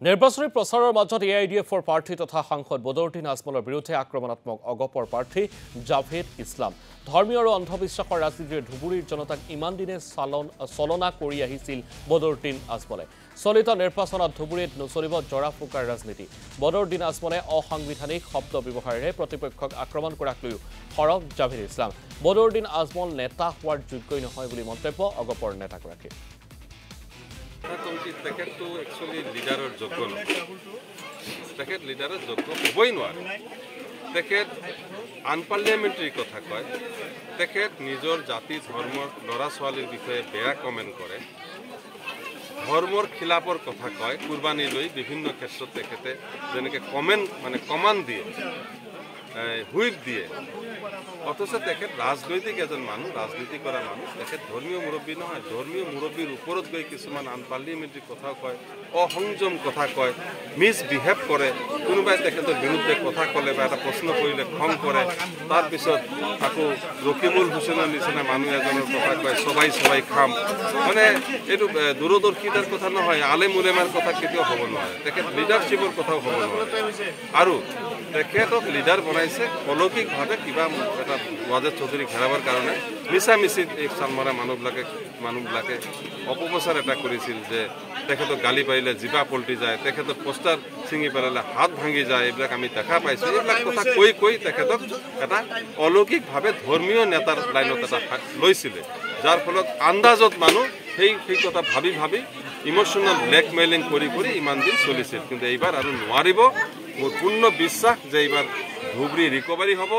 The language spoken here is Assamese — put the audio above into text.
নিৰ্বাচনী প্ৰচাৰৰ মাজত এআইডিএফৰ প্ৰাৰ্থী তথা সাংসদ বদৰুদ্দিন আজমলৰ বিৰুদ্ধে আক্ৰমণাত্মক অগপৰ প্ৰাৰ্থী জাভেদ ইছলাম। ধৰ্মীয় আৰু অন্ধবিশ্বাসৰ ৰাজনীতিৰে ধুবুৰীৰ জনতাক ইমান দিনে চলনা কৰি আহিছিল বদৰুদ্দিন আজমলে। চলিত নিৰ্বাচনত ধুবুৰীত নচলিব জৰা ফুকাৰ ৰাজনীতি। বদৰুদ্দিন আজমলে অসাংবিধানিক শব্দ ব্যৱহাৰেৰে প্ৰতিপক্ষক আক্ৰমণ কৰাক লৈও সৰব জাভেদ ইছলাম। বদৰুদ্দিন আজমল নেতা হোৱাৰ যোগ্যই নহয় বুলি মন্তব্য অগপৰ নেতাগৰাকীৰ। তেখেতটো একচুৱেলি লিডাৰৰ যোগ্য নহয়, তেখেত লিডাৰৰ যোগ্য হ'বই নোৱাৰে। তেখেত আনপাৰ্লিয়ামেণ্টাৰী কথা কয়, তেখেত নিজৰ জাতি ধৰ্মৰ ল'ৰা ছোৱালীৰ বিষয়ে বেয়া কমেণ্ট কৰে, ধৰ্মৰ খিলাপৰ কথা কয়, কুৰবানী লৈ বিভিন্ন ক্ষেত্ৰত তেখেতে যেনেকৈ কমাণ্ড দিয়ে, হুইপ দিয়ে। অথচ তেখেত ৰাজনৈতিক এজন মানুহ, ৰাজনীতি কৰা মানুহ, তেখেত ধৰ্মীয় মুৰব্বী নহয়। ধৰ্মীয় মুৰব্বীৰ ওপৰত গৈ কিছুমান আনপাৰ্লিয়ামেণ্টাৰী কথা কয়, অসংযম কথা কয়, মিছবিহেভ কৰে। কোনোবাই তেখেতৰ বিৰুদ্ধে কথা ক'লে বা এটা প্ৰশ্ন কৰিলে খং কৰে, তাৰপিছত আকৌ ৰকিবুল হুছেইনৰ নিচিনা মানুহ এজনৰ কথা কয়, চবাই খাম। মানে এইটো দূৰদৰ্শিতাৰ কথা নহয়, আলেম উলেমাৰ কথা কেতিয়াও হ'ব নোৱাৰে। তেখেত লিডাৰশ্বিপৰ কথাও হ'ব নোৱাৰে। আৰু তেখেতক লিডাৰ বনাইছে অলৌকিকভাৱে কিবা এটা ৱাজেদ চৌধুৰীক হেৰাবৰ কাৰণে মিছামিছি এই চালমাৰা মানুহবিলাকে অপপ্ৰচাৰ এটা কৰিছিল যে তেখেতক গালি পাৰিলে জিভা পল্টি যায়, তেখেতক পোষ্টাৰ ছিঙি পেলালে হাত ভাঙি যায়। এইবিলাক আমি দেখা পাইছোঁ। এইবিলাক কথা কৈ তেখেতক এটা অলৌকিকভাৱে ধৰ্মীয় নেতাৰ লাইনত এটা লৈছিলে, যাৰ ফলত আন্দাজত মানুহ সেই কথা ভাবি ইমোশ্যনেল ব্লেকমেইলিং কৰি ইমান দিন চলিছিল। কিন্তু এইবাৰ আৰু নোৱাৰিব। মোৰ পূৰ্ণ বিশ্বাস যে এইবাৰ ধুবুৰী ৰিকভাৰী হ'ব।